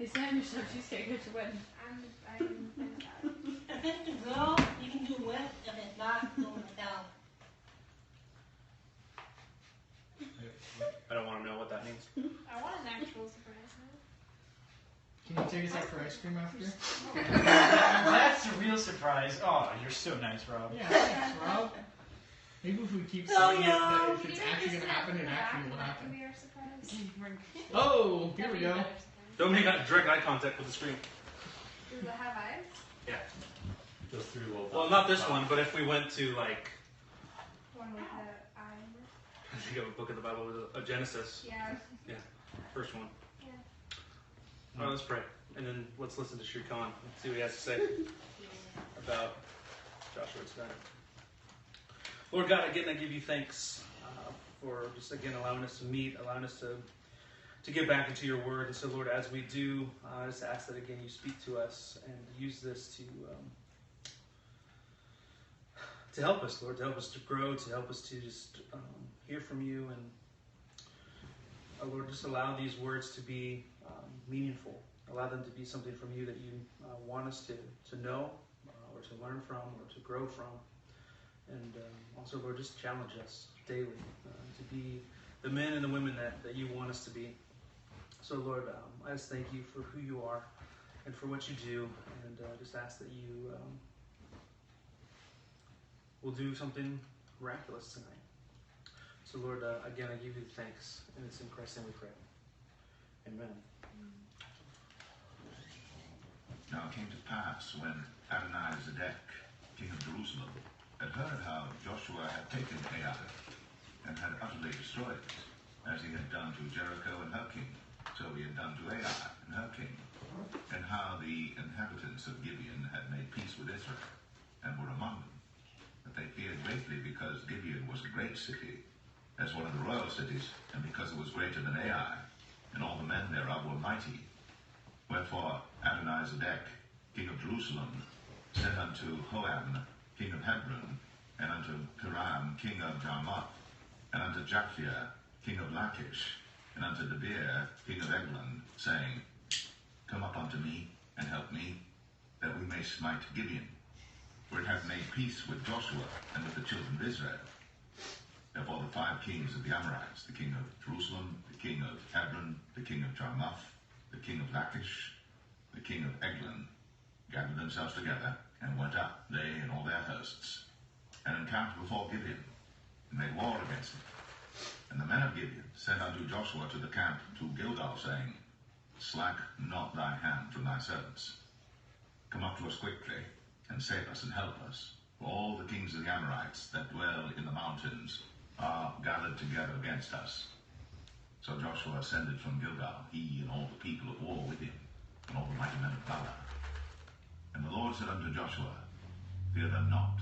Hey Sam, your stuff cheesecake at your wedding. Well, you can do with, if it's not, do it without. I don't want to know what that means. I want an actual surprise. Can you take us out for ice cream after? That's a real surprise. Oh, you're so nice, Rob. Yeah, thanks, Rob. Maybe if we keep saying that if it's actually going to happen, it actually will happen. Be our surprise. Oh, here we go. Don't make direct eye contact with the screen. Does it have eyes? Yeah. Those three little. Well, not this one, but if we went to like, One with the eye in it? I think of a book of the Bible with a Genesis, Yeah. first one. Yeah. All right, let's pray, and then let's listen to Sri Khan and see what he has to say about Joshua tonight. Lord God, again, I give you thanks for just again allowing us to meet, allowing us to get back into your word. And so, Lord, as we do, I just ask that again you speak to us and use this to help us, Lord, to help us to grow, to help us to just hear from you. And Lord, just allow these words to be meaningful. Allow them to be something from you that you want us to know or to learn from or to grow from. And also, Lord, just challenge us daily to be the men and the women that you want us to be. So, Lord, I just thank you for who you are and for what you do, and just ask that you will do something miraculous tonight. So, Lord, again, I give you thanks, and it's in Christ's name we pray. Amen. Now it came to pass when Adonizedek, king of Jerusalem, had heard how Joshua had taken Ai and had utterly destroyed it, as he had done to Jericho and her king, so he had done to Ai and her king, and how the inhabitants of Gibeon had made peace with Israel, and were among them, that they feared greatly because Gibeon was a great city, as one of the royal cities, and because it was greater than Ai, and all the men thereof were mighty. Wherefore Adonizedek, king of Jerusalem, sent unto Hoam, king of Hebron, and unto Piram, king of Jarmuth, and unto Japhia, king of Lachish, and unto Debir, king of Eglon, saying, Come up unto me, and help me, that we may smite Gibeon. For it hath made peace with Joshua, and with the children of Israel. Therefore the 5 kings of the Amorites, the king of Jerusalem, the king of Hebron, the king of Jarmuth, the king of Lachish, the king of Eglon, gathered themselves together, and went up, they and all their hosts, and encamped before Gibeon, and made war against it. And the men of Gibeon sent unto Joshua to the camp to Gilgal, saying, Slack not thy hand from thy servants. Come up to us quickly, and save us and help us. For all the kings of the Amorites that dwell in the mountains are gathered together against us. So Joshua ascended from Gilgal, he and all the people of war with him, and all the mighty men of valor. And the Lord said unto Joshua, Fear them not,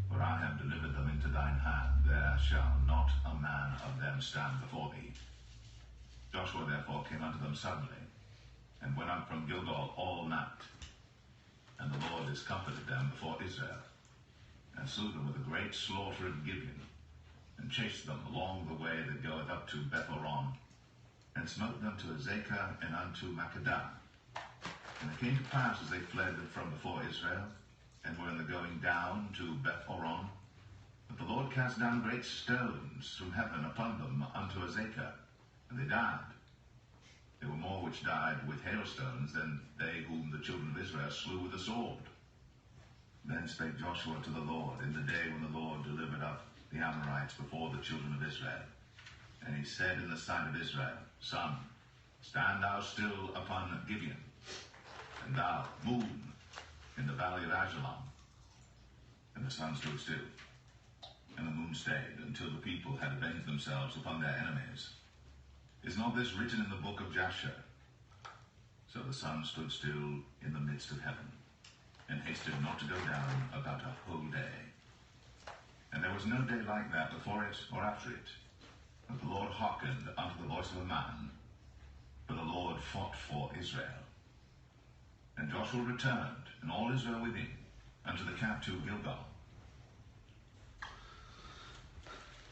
for I have delivered them into thine hand. There shall not a man of them stand before thee. Joshua therefore came unto them suddenly, and went up from Gilgal all night. And the Lord discomfited them before Israel, and slew them with a great slaughter at Gibeon, and chased them along the way that goeth up to Beth-horon, and smote them to Azekah and unto Maccadah. And it came to pass, as they fled from before Israel, and were in the going down to Beth-horon, that the Lord cast down great stones from heaven upon them unto Azekah, and they died. There were more which died with hailstones than they whom the children of Israel slew with the sword. Then spake Joshua to the Lord in the day when the Lord delivered up the Amorites before the children of Israel. And he said in the sight of Israel, Sun, stand thou still upon Gibeon, and thou, moon, in the valley of Ajalon. And the sun stood still, and the moon stayed, until the people had avenged themselves upon their enemies. Is not this written in the book of Jasher? So the sun stood still in the midst of heaven, and hasted not to go down about a whole day. And there was no day like that before it or after it. But the Lord hearkened unto the voice of a man, for the Lord fought for Israel. And Joshua returned, and all Israel with him, unto the camp to Gilgal.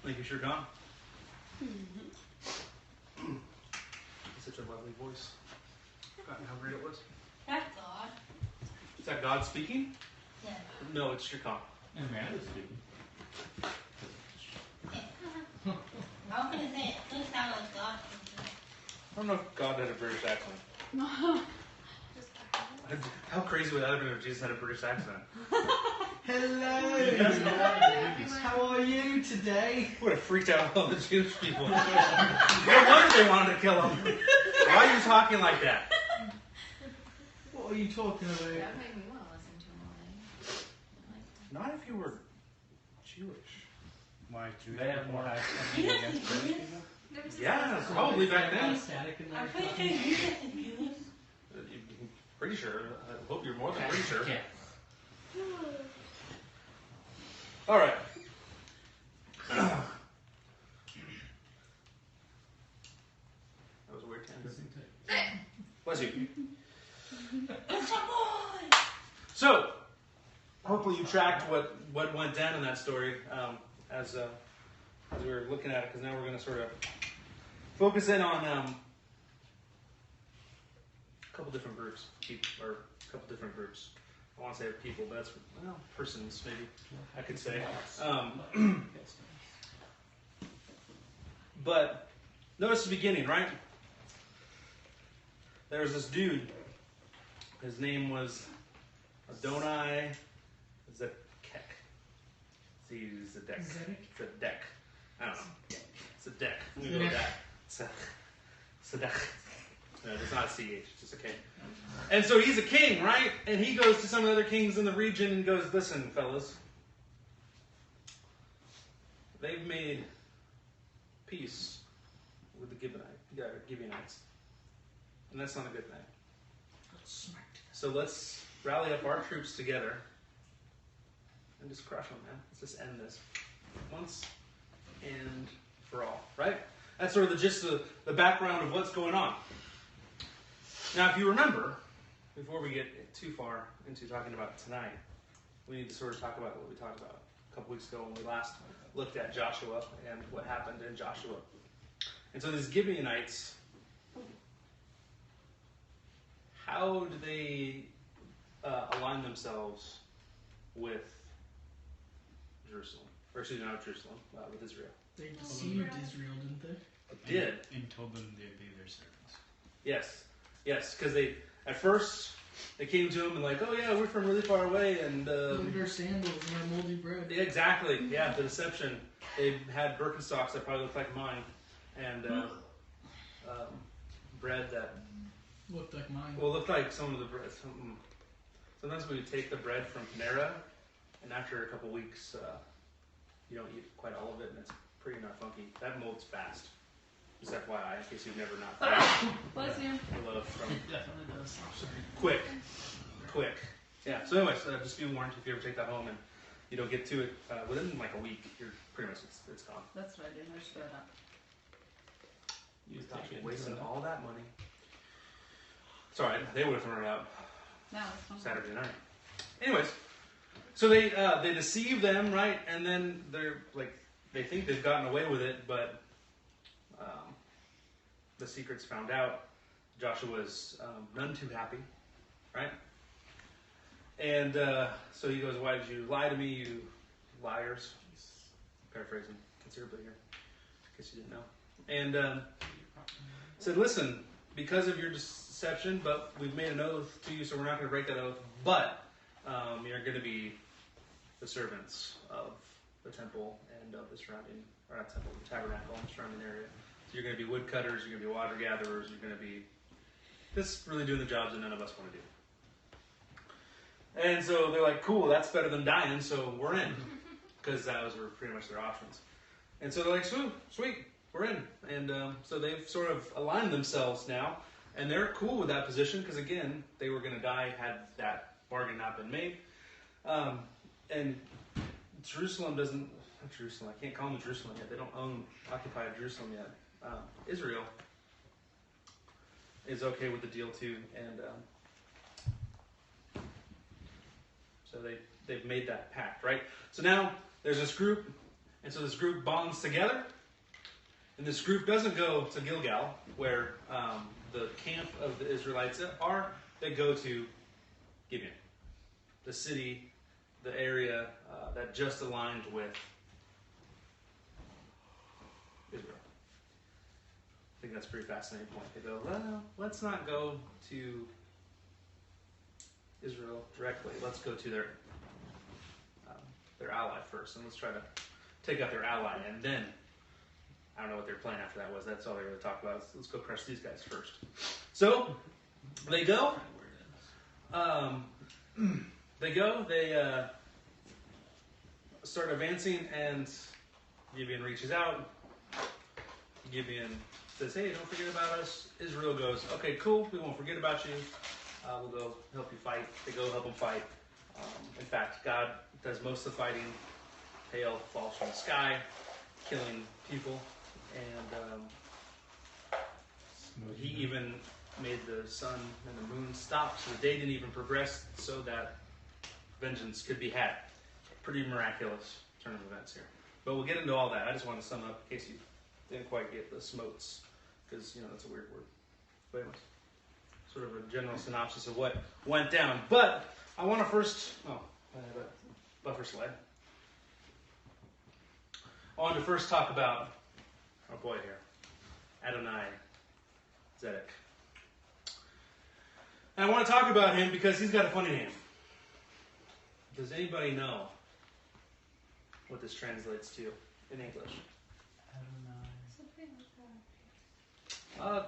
Thank you, Shirkan. Such a lovely voice. and how great it was? That's God. Is that God speaking? Yeah. No, it's Shikam. And man is speaking. I was gonna say it does sound like God. I don't know if God had a British accent. Just a habit. How crazy would that have been if Jesus had a British accent? Hello. How are you today? Would have freaked out all the Jewish people. No wonder they wanted to kill him. Why are you talking like that? What are you talking about? That made me want to listen to him all day. Not if you were Jewish. Why do They have more You accent guys against are British Jewish? people. There was Yeah, a- probably back then. Static in I'm there. pretty sure you guys are Jewish. Pretty sure. I hope you're more than pretty sure. Yeah. All right. That was a weird tangent. Bless you. It's a boy. So, hopefully you tracked what went down in that story as we were looking at it, because now we're going to sort of focus in on a couple different groups, or a couple different groups. I want to say people, but that's, well, persons maybe I could say. But notice the beginning, right? There was this dude. His name was Adonai Zedek. See, Zedek. Zedek. I don't know. It's a deck. I'm gonna go with that. Zedek. No, it's not a CH, it's just a K. And so he's a king, right? And he goes to some of the other kings in the region and goes, listen, fellas. They've made peace with the Gibeonites. And that's not a good thing. So let's rally up our troops together and just crush them, man. Let's just end this once and for all, right? That's sort of the gist of the background of what's going on. Now, if you remember, before we get too far into talking about it tonight, we need to sort of talk about what we talked about a couple weeks ago when we last looked at Joshua and what happened in Joshua. And so these Gibeonites, how do they align themselves with Jerusalem? Or excuse me, not Jerusalem, with Israel. They deceived Israel, didn't they? They did. And told them they'd be their servants. Yes, because they, at first, they came to him and like, oh yeah, we're from really far away, and Look at our sandals and our moldy bread. exactly, yeah, the deception. They had Birkenstocks that probably looked like mine, and bread that Looked like mine. looked like some of the bread. Sometimes we would take the bread from Panera, and after a couple weeks, you don't eat quite all of it, and it's pretty not funky. That molds fast. Just FYI, in case you've never not tried. Bless you. Love from It definitely does. quick. Yeah. So, anyways, just be warned if you ever take that home and you don't get to it within like a week, you're pretty much it's gone. That's what I do. I just throw it out. You Stop take it. wasting all that money. Sorry, they would have thrown it out No, it's fine. Saturday night. Anyways, so they deceive them, right? And then they're like, they think they've gotten away with it, but the secret's found out. Joshua's none too happy, right? And so he goes, why did you lie to me, you liars? Paraphrasing considerably here, in case you didn't know. And said, listen, because of your deception, but we've made an oath to you, so we're not going to break that oath, but you're going to be the servants of the temple and of the surrounding, or not temple, the tabernacle and the surrounding area. So you're going to be woodcutters, you're going to be water gatherers, you're going to be just really doing the jobs that none of us want to do. And so they're like, cool, that's better than dying, so we're in. Because that was pretty much their options. And so they're like, sweet, we're in. And so they've sort of aligned themselves now. And they're cool with that position because, again, they were going to die had that bargain not been made. And Jerusalem doesn't, not Jerusalem, I can't call them Jerusalem yet. They don't occupy Jerusalem yet. Israel is okay with the deal too. And so they've made that pact, right? So now there's this group, and so this group bonds together. And this group doesn't go to Gilgal, where the camp of the Israelites are. They go to Gibeon, the city, the area that just aligned with Israel. I think that's a pretty fascinating point. They go, well, let's not go to Israel directly. Let's go to their ally first, and let's try to take out their ally, and then I don't know what their plan after that was. That's all they really talked about. Let's go crush these guys first. So they go. They start advancing, and Gibeon reaches out. Gibeon says, hey, don't forget about us. Israel goes, okay, cool, we won't forget about you. We'll go help you fight. They go help them fight. In fact, God does most of the fighting. Hail falls from the sky, killing people. And he even made the sun and the moon stop, so the day didn't even progress, so that vengeance could be had. Pretty miraculous turn of events here. But we'll get into all that. I just want to sum up in case you didn't quite get the smotes, because, that's a weird word. But anyways, sort of a general synopsis of what went down. But I want to first, I have a buffer slide. I want to first talk about our boy here, Adonai Zedek. And I want to talk about him because he's got a funny name. Does anybody know what this translates to in English?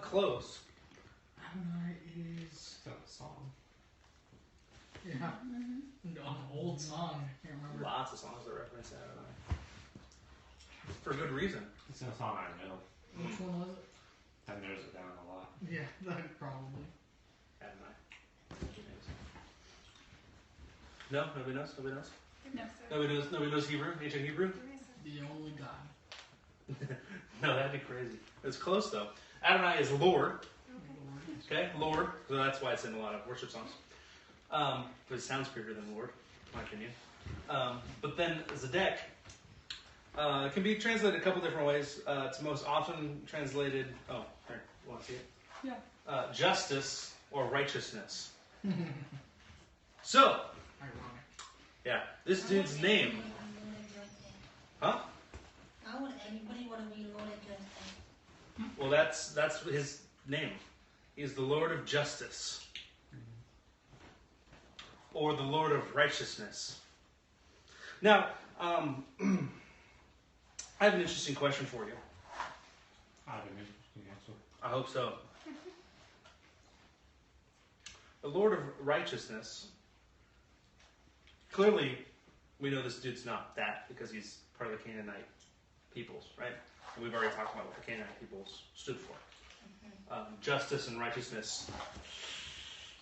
Close. Adonai is It's not a song. an old song. I can't remember. Lots of songs that reference Adonai. For good reason. It's a song I know. Which one was it? I notice it down a lot. Yeah, that probably. Adonai. No? Nobody knows? Nobody knows? No. Nobody knows Hebrew? Ancient Hebrew? The only God. No, that'd be crazy. It's close though. Adonai is Lord. Okay, Lord. So that's why it's in a lot of worship songs. But it sounds prettier than Lord, in my opinion. But then Zedek can be translated a couple different ways. It's most often translated. Oh, here, you want to see it? Yeah. Justice or righteousness. So, Ironic. yeah, this dude's name. Huh? How would anybody want to be Lord of Justice? Well, that's his name. He is the Lord of Justice. Or the Lord of Righteousness. Now, I have an interesting question for you. I have an interesting answer. I hope so. The Lord of Righteousness. Clearly, we know this dude's not that because he's part of the Canaanite peoples, right? And we've already talked about what the Canaanite peoples stood for. Justice and righteousness,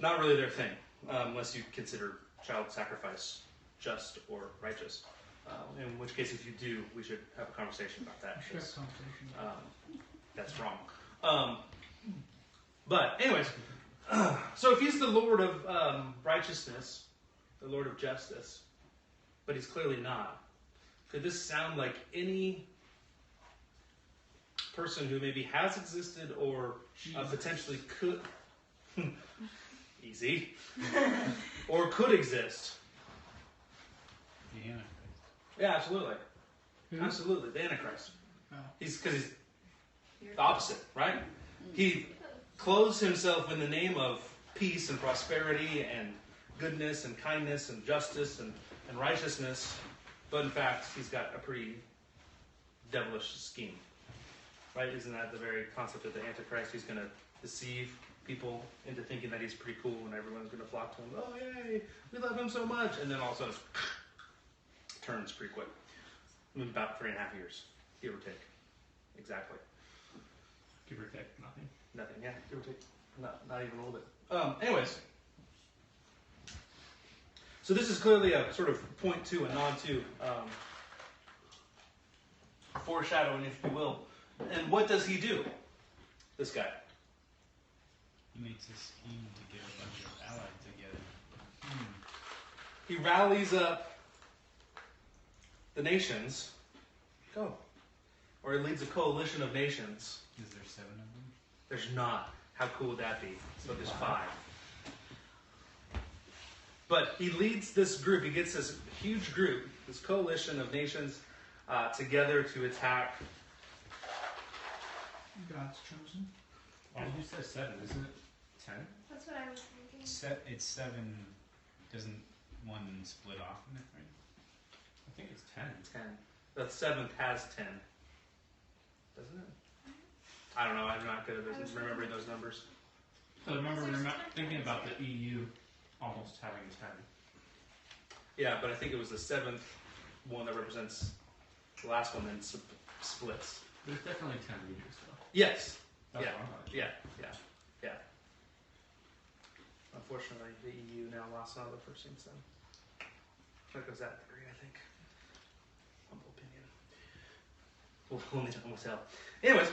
not really their thing, unless you consider child sacrifice just or righteous. In which case, if you do, we should have a conversation about that. We should have a conversation about That's wrong. But anyways, so if he's the Lord of righteousness, the Lord of justice, but he's clearly not, could this sound like any person who maybe has existed or potentially could, easy, or could exist? The Antichrist. Yeah, absolutely. Who? Absolutely, the Antichrist. Oh. He's the opposite, right? He clothes himself in the name of peace and prosperity and goodness and kindness and justice and righteousness, but in fact, he's got a pretty devilish scheme, right? Isn't that the very concept of the Antichrist? He's going to deceive people into thinking that he's pretty cool and everyone's going to flock to him. Oh, yay, we love him so much. And then all of a sudden, turns pretty quick. About 3.5 years, give or take. Exactly. Give or take, nothing. Nothing, yeah, give or take. Not even a little bit. Anyways. So this is clearly a sort of point to, a nod to, foreshadowing, if you will. And what does he do? This guy. He makes a scheme to get a bunch of allies together. He rallies up the nations. Go. or he leads a coalition of nations. Is there 7 of them? There's not. How cool would that be? So there's 5. But he leads this group. He gets this huge group, this coalition of nations, together to attack. God's chosen. Oh, you said 7, isn't it? 10? That's what I was thinking. It's 7. Doesn't one split off in it, right? I think it's 10. 10. The 7th has 10. Doesn't it? I don't know. I'm not good at remembering those numbers. So remember, we're not thinking about the EU almost having 10. Yeah, but I think it was the 7th one that represents the last one, then splits. There's definitely 10 leaders, though. Yes. That's Yeah. what I'm like. Yeah. Unfortunately, the EU now lost another person since then. That goes that theory, I think. Humble opinion. Well, only time will tell. Anyways,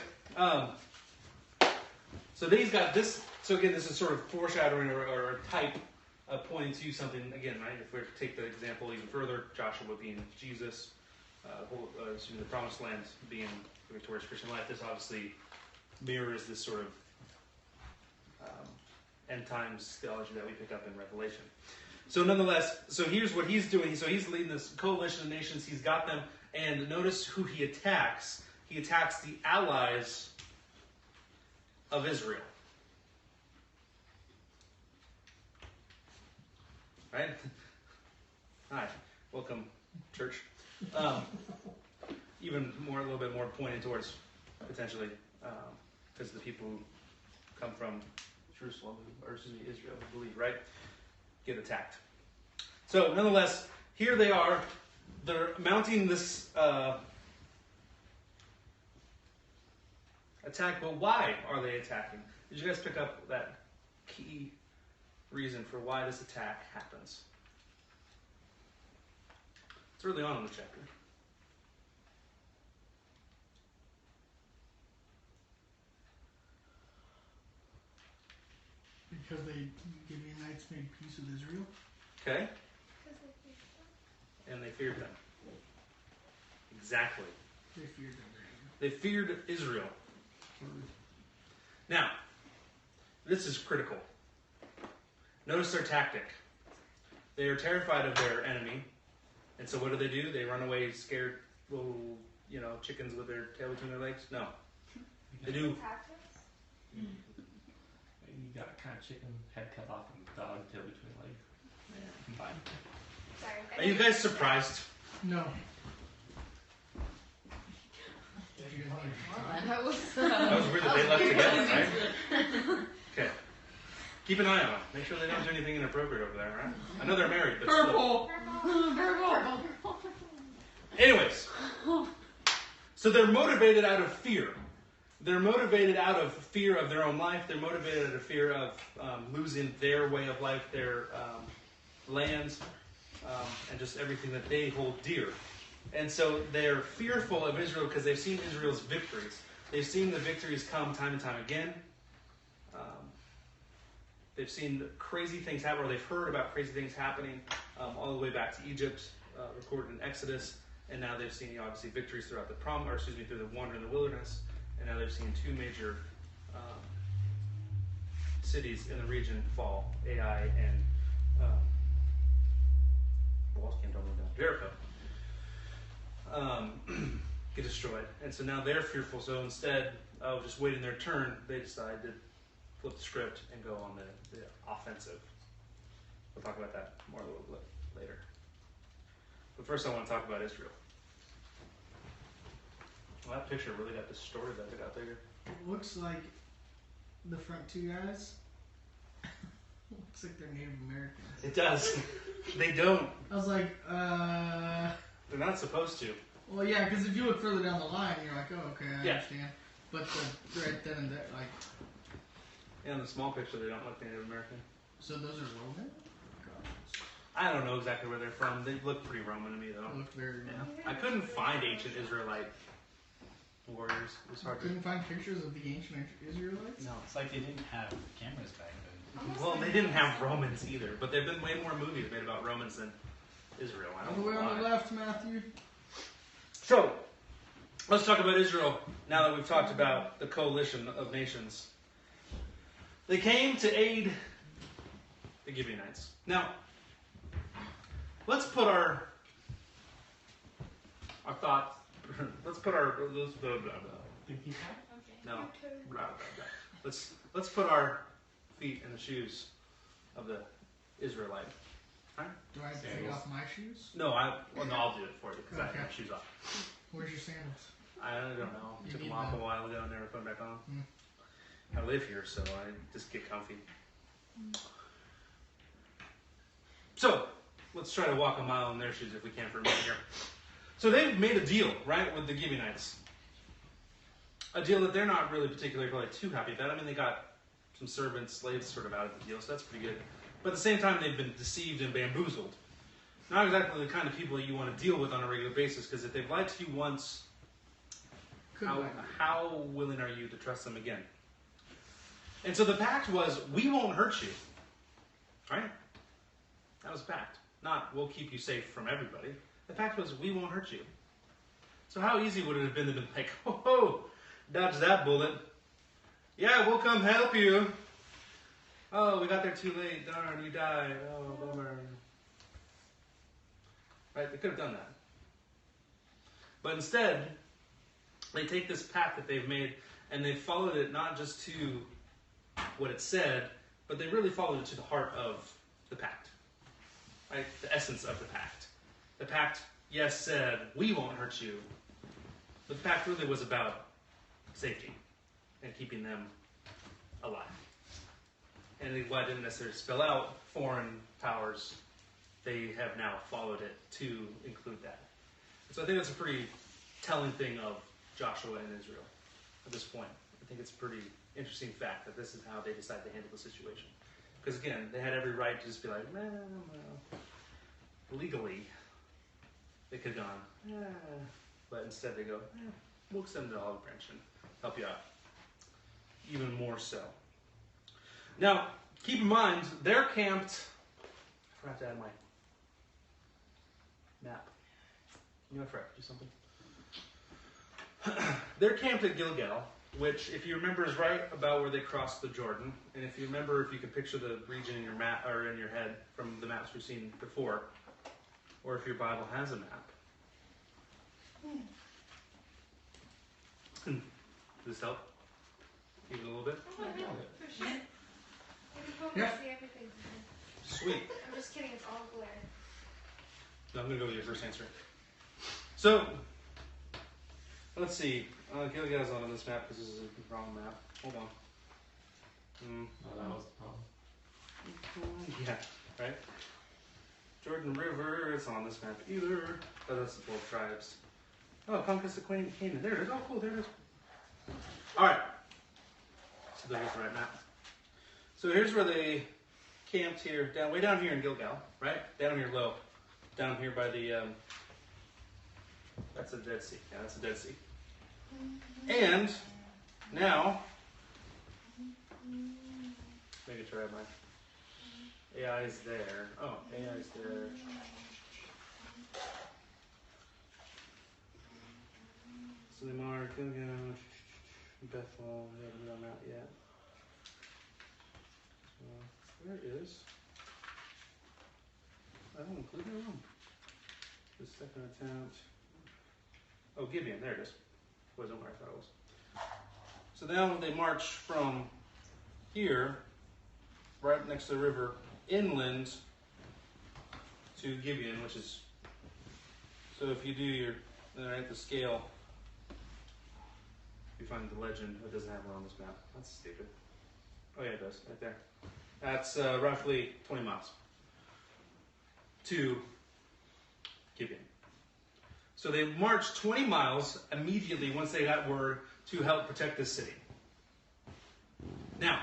so then he's got this. So again, this is sort of foreshadowing or a type of pointing to something. Again, right? If we take the example even further, Joshua being Jesus, the Promised Land being the victorious Christian life. This obviously mirrors this sort of end times theology that we pick up in Revelation. So nonetheless, so here's what he's doing. So he's leading this coalition of nations. He's got them, and notice who he attacks. He attacks the allies of Israel. Right? Hi, welcome, church. Even more, a little bit more pointed towards potentially, because the people who come from Jerusalem, or excuse me, Israel, who believe, right, get attacked. So, nonetheless, here they are. They're mounting this attack. But why are they attacking? Did you guys pick up that key reason for why this attack happens? It's early on in the chapter. Because the Gibeonites made peace with Israel. Okay? Because they feared them. And they feared them. Exactly. They feared them. They feared Israel. Now, this is critical. Notice their tactic. They are terrified of their enemy. And so what do? They run away scared little, chickens with their tail between their legs? No. They do. Tactics? You got kind of chicken head cut off and dog tail between legs. Yeah, combined. Sorry. Are you guys surprised? No. That was That was weird that they left together, right? Okay. Keep an eye on them. Make sure they don't do anything inappropriate over there, right? I know they're married, but still. Purple. Anyways. So they're motivated out of fear. They're motivated out of fear of their own life. They're motivated out of fear of losing their way of life, their lands, and just everything that they hold dear. And so they're fearful of Israel because they've seen Israel's victories. They've seen the victories come time and time again. They've seen crazy things happen, or they've heard about crazy things happening all the way back to Egypt, recorded in Exodus. And now they've seen, obviously, victories throughout through the wander in the wilderness. And now they've seen 2 major cities in the region fall, Ai and walls came tumbling down, Jericho, get destroyed. And so now they're fearful. So instead of just waiting their turn, they decide to flip the script and go on the offensive. We'll talk about that more a little bit later. But first I want to talk about Israel. Well, that picture really got distorted as it got bigger. It looks like the front 2 guys. Looks like they're Native Americans. It does. They don't. I was like, They're not supposed to. well, yeah, because if you look further down the line, you're like, oh, okay, I Yeah. understand. But right then and there, like, Yeah, in the small picture, they don't look Native American. so those are Roman? I don't know exactly where they're from. They look pretty Roman to me, though. They look very Yeah. Roman. I couldn't find ancient Israelite warriors. It was I hard to. couldn't find pictures of the ancient Israelites? No. It's like they didn't have cameras back then. Well, they didn't have Romans either, but there've been way more movies made about Romans than Israel. I All don't the way know on the why. left, Matthew. So, Let's talk about Israel now that we've talked about the coalition of nations. They came to aid the Gibeonites. Now, let's put our thoughts. Let's put our Pinky hat? no. Let's put our feet in the shoes of the Israelite. Do I take off my shoes? No, I'll do it for you because I have my Okay. shoes off. Where's your sandals? I don't know. You Took need them off a them. while ago and never put them back on. Mm. I live here, so I just get comfy. So, let's try to walk a mile in their shoes if we can for a minute here. So they've made a deal, right, with the Gibeonites. A deal that they're not really particularly probably too happy about. I mean, they got some servants, slaves sort of out of the deal, so that's pretty good. But at the same time, they've been deceived and bamboozled. Not exactly the kind of people that you want to deal with on a regular basis, because if they've lied to you once, how willing are you to trust them again? And so the pact was, we won't hurt you. Right? That was the pact. Not, we'll keep you safe from everybody. The pact was, we won't hurt you. So how easy would it have been to be like, oh, dodge that bullet. Yeah, we'll come help you. Oh, we got there too late. Darn, you died. Oh, bummer. Right? They could have done that. But instead, they take this pact that they've made and they followed it not just to what it said, but they really followed it to the heart of the pact. Right? The essence of the pact. The pact, yes, said, we won't hurt you. But the pact really was about safety and keeping them alive. And while it didn't necessarily spell out foreign powers, they have now followed it to include that. And so I think that's a pretty telling thing of Joshua and Israel at this point. I think it's a pretty interesting fact that this is how they decide to handle the situation. Because again, they had every right to just be like, well, legally, they could have gone, but instead they go, we'll extend the olive branch and help you out. Even more so. Now, keep in mind, they're camped. I forgot to add my map. You know, I forgot to do something. They're camped at Gilgal, which, if you remember, is right about where they crossed the Jordan. And if you remember, if you can picture the region in your map or in your head from the maps we've seen before, or if your Bible has a map. Does this help? Even a little bit? For sure. I can probably Yeah. see everything. Sweet. I'm just kidding, it's all glare. No, I'm going to go with your first answer. So, let's see. Gilgal's not on this map because this is a wrong map. Hold on. Oh, that was the problem. Yeah, right? Jordan River, it's not on this map either. But that's the 12 tribes. Oh, conquest of Canaan. There it is. Oh, cool. There it is. Alright. So there's the right map. So here's where they camped here, way down here in Gilgal, right? Down here low. Down here by the, that's the Dead Sea. Yeah, that's the Dead Sea. And now, making sure I have my AI's there. Oh, AI's there. So they mark Gilgal, Bethel. We haven't done that yet. So where is? I don't include their room. The second attempt. Oh, Gibeon. There it is. Wasn't where I thought it was. So now they march from here, right next to the river, inland to Gibeon, which is. So if you do your, the scale, you find the legend. It doesn't have it on this map. That's stupid. Oh yeah, it does. Right there. That's roughly 20 miles to Gibeon. So they marched 20 miles immediately once they got word to help protect this city. Now,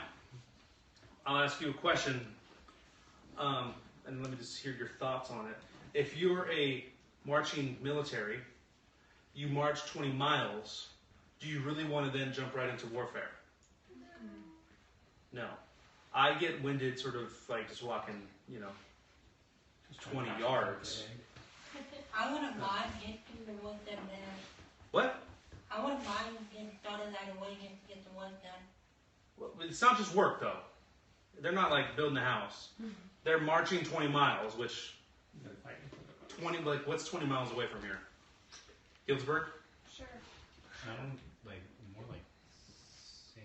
I'll ask you a question, and let me just hear your thoughts on it. If you're a marching military, you march 20 miles, do you really want to then jump right into warfare? No. I get winded sort of like just walking, 20 yards. I want to mod it and with them there. What? I wouldn't mind getting started right away and get the work done. Well, it's not just work, though. They're not like building a house. They're marching 20 miles, which They're fighting for the 20 like what's 20 miles away from here? Healdsburg? Sure. I don't like more like San.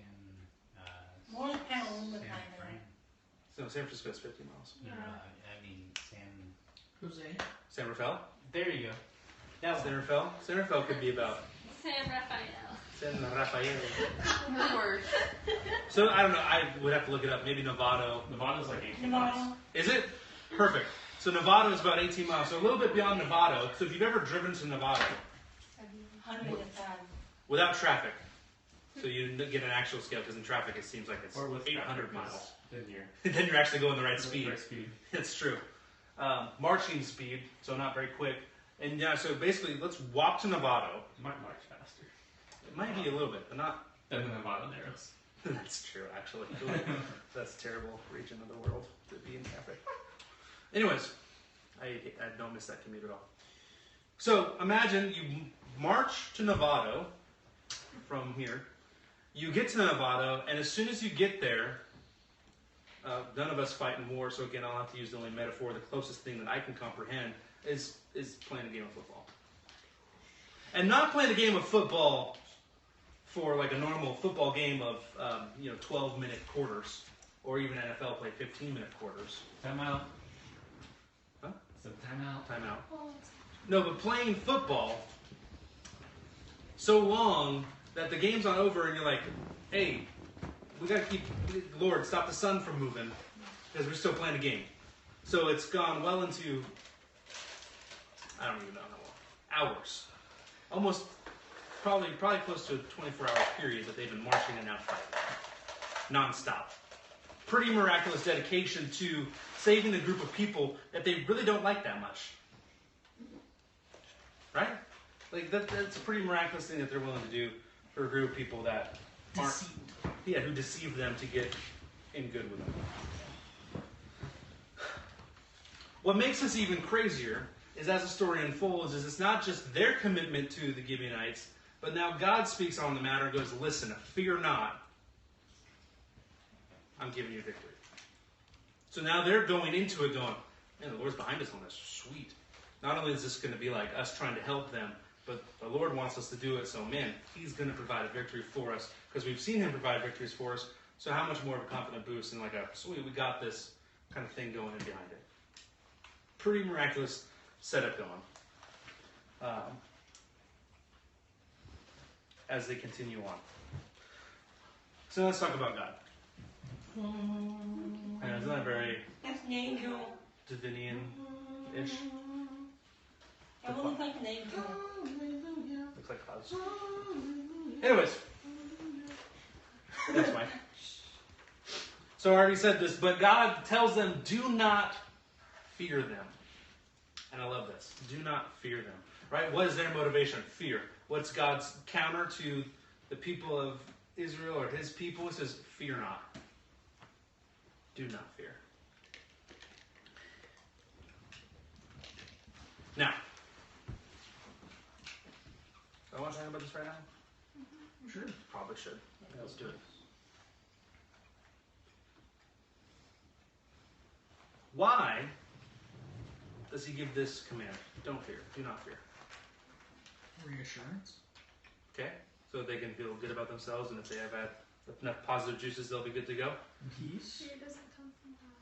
More kind of woman San kind Fran. So San Francisco is 50 miles. No, Yeah. I mean San. Jose. San Rafael? There you go. That one. San Rafael? San Rafael could be about San Rafael. San Rafael. Lord. So I don't know. I would have to look it up. Maybe Novato. Nevada's like 18 miles. Nevada. Is it? Perfect. So Novato is about 18 miles. So a little bit beyond Novato. So if you've ever driven to Novato Hundreds of times. without traffic, so you get an actual scale because in traffic it seems like it's Or with 800 traffic, miles. Then you're Then you're actually going the right speed. Right speed. It's true. Marching speed, so not very quick. And yeah, so basically, let's walk to Novato. Might march faster It might be a little bit, but not. than the Nevada Narrows. That's true, actually. That's a terrible region of the world to be in traffic. Anyways, I don't miss that commute at all. So imagine you march to Novato from here. You get to Novato, and as soon as you get there, none of us fight in war, so again, I'll have to use the only metaphor. The closest thing that I can comprehend is playing a game of football. And not playing a game of football for like a normal football game of 12-minute quarters, or even NFL play 15-minute quarters. Timeout. Huh? So timeout. Timeout. No, but playing football so long that the game's not over and you're like, hey, we gotta keep, Lord, stop the sun from moving because we're still playing a game. So it's gone well into, I don't even know how long, hours. Almost, probably close to a 24-hour period that they've been marching and out fighting. Non-stop. Pretty miraculous dedication to saving a group of people that they really don't like that much. Right? Like that's a pretty miraculous thing that they're willing to do for a group of people that aren't, who deceive them to get in good with them. What makes this even crazier is as the story unfolds, is it's not just their commitment to the Gibeonites, but now God speaks on the matter and goes, listen, fear not. I'm giving you victory. So now they're going into it going, man, the Lord's behind us on this. Sweet. Not only is this going to be like us trying to help them, but the Lord wants us to do it. So, man, He's going to provide a victory for us because we've seen Him provide victories for us. So how much more of a confident boost and like a, sweet, we got this kind of thing going in behind it. Pretty miraculous setup going as they continue on. So let's talk about God. And isn't that very That's an angel. Divinian-ish? I really like an angel. Looks like clouds. Anyways. That's Mike. So I already said this, but God tells them, do not fear them. And I love this. Do not fear them. Right? What is their motivation? Fear. What's God's counter to the people of Israel or His people? It says, fear not. Do not fear. Now, do I want to talk about this right now? Sure. Probably should. Let's do it. Why does He give this command? Don't fear. Do not fear. Reassurance. Okay? So they can feel good about themselves, and if they have had enough positive juices, they'll be good to go. Peace. Fear doesn't come from God.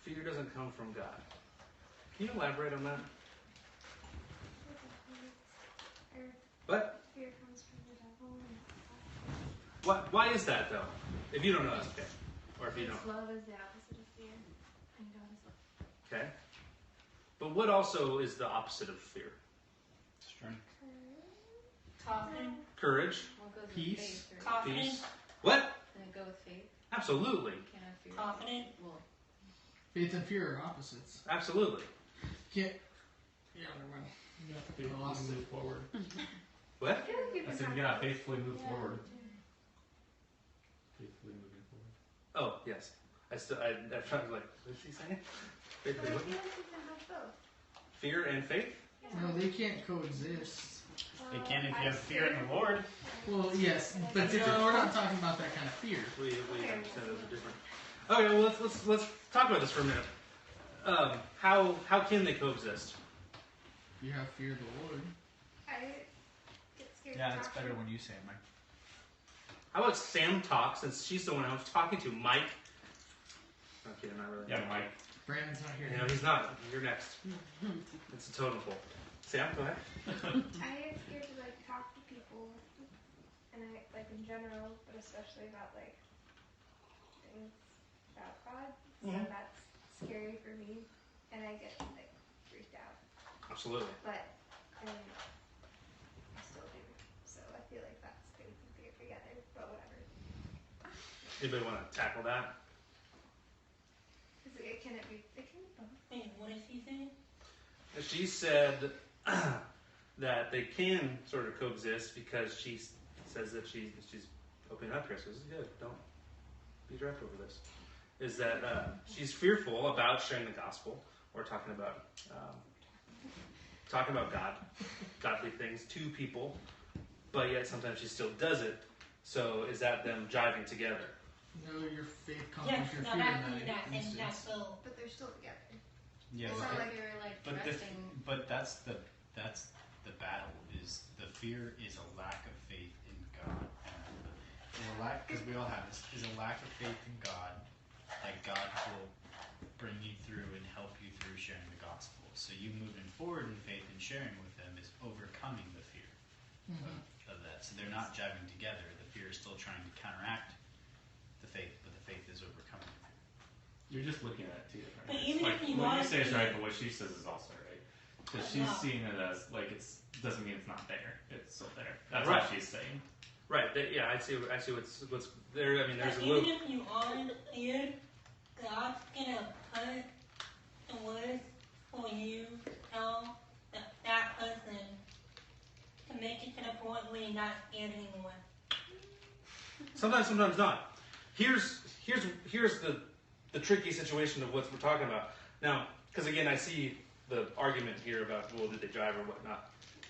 Fear doesn't come from God. Can you elaborate on that? What? Fear comes from the devil. And Why is that, though? If you don't know, that's okay. Or if you don't. love is the opposite of fear, and God is love. Okay? But what also is the opposite of fear? Strength. Confident. Courage. What goes with Peace. faith, right? Confident. Peace. What? Doesn't it go with faith? Absolutely. You can't have fear. Confident. Well, Faith and fear are opposites. Absolutely. Can't. Yeah, never mind. You got the Faithfully philosophy. move forward. What? I feel like you I can said have we gotta both. faithfully move Yeah. forward. Faithfully moving forward. Oh, yes. I was like, what is he saying? But I feel like you can have both. Fear and faith? Yeah. No, they can't coexist. It can if you have fear in the Lord. Well, yes, but we're not talking about that kind of fear. We understand those are different. Okay, well let's talk about this for a minute. How can they coexist? You have fear of the Lord. I get scared. Yeah, to it's talk better to when you say it, Mike. How about Sam talk, since she's the one I was talking to? Mike. No, I'm kidding, not really. Yeah, Mike. Brandon's not here. You know, he's not. You're next. It's a totem pole. Sam, go ahead. I get scared to like talk to people, and I like in general, but especially about like things about God. So Mhm. that's scary for me, and I get like freaked out. Absolutely. But I still do. So I feel like that's things to be together. But whatever. Anybody want to tackle that? Because it can be both. Wait, what is he saying? She said that they can sort of coexist because she says that she's opening up here. So this is good. Don't be direct over this. Is that she's fearful about sharing the gospel or talking about God, godly things to people, but yet sometimes she still does it. So is that them jiving together? No, your faith Yes, conquers your no, fear that's in that and instance. that's so. But they're still together. Yeah, It's but, not like they were like but resting. that's the battle. Is the fear is a lack of faith in God, and a lack, because we all have this, is a lack of faith in God. Like God will bring you through and help you through sharing the gospel. So you moving forward in faith and sharing with them is overcoming the fear of that. So they're not jiving together. The fear is still trying to counteract the faith, but the faith is overcoming the fear. You're just looking at it too different. But It's even like, if you what want you say is to- right, but what she says is also right. Because she's Yeah. seeing it as like it's doesn't mean it's not there. It's still there. That's Right. what she's saying. Right. Yeah, I see what's there. I mean, there's But a even little. if you are feared, God's gonna put the words for you to tell that person to make it to the point where you're not scared anymore. Sometimes not. Here's the tricky situation of what we're talking about now. Because again, I see the argument here about, well, did they drive or whatnot,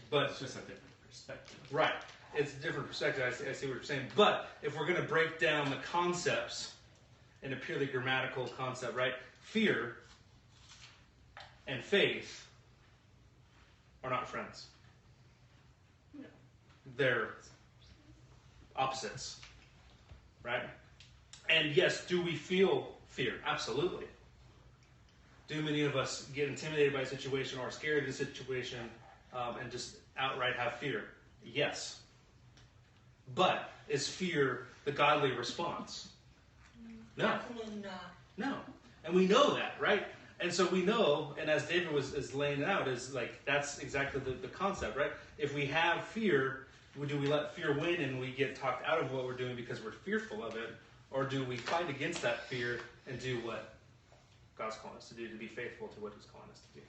but It's just a different perspective. right, it's a different perspective. I see what you're saying. But if we're going to break down the concepts in a purely grammatical concept, right? Fear and faith are not friends. No. They're opposites, right? And yes, do we feel fear? Absolutely. Do many of us get intimidated by a situation or scared of the situation and just outright have fear? Yes. But is fear the godly response? No. Absolutely not. No. And we know that, right? And so we know, and as David is laying it out, is like that's exactly the concept, right? If we have fear, do we let fear win and we get talked out of what we're doing because we're fearful of it? Or do we fight against that fear and do what God's calling us to do, to be faithful to what He's calling us to do?